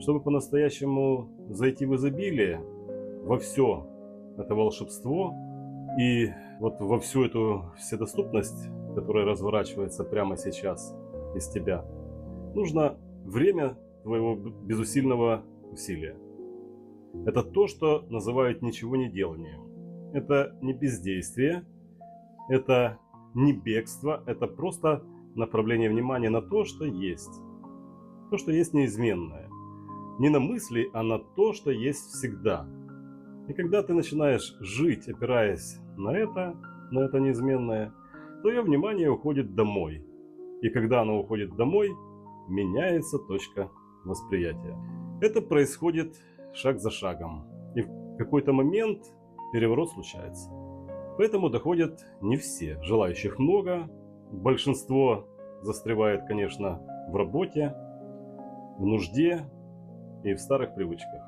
Чтобы по-настоящему зайти в изобилие, во все это волшебство и вот во всю эту вседоступность, которая разворачивается прямо сейчас из тебя, нужно время твоего безусильного усилия. Это то, что называют ничего не деланием. Это не бездействие, это не бегство, это просто направление внимания на то, что есть. То, что есть неизменное. Не на мысли, а на то, что есть всегда. И когда ты начинаешь жить, опираясь на это неизменное, твое внимание уходит домой. И когда оно уходит домой, меняется точка восприятия. Это происходит шаг за шагом. И в какой-то момент переворот случается. Поэтому доходят не все. Желающих много. Большинство застревает, конечно, в работе, в нужде и в старых привычках.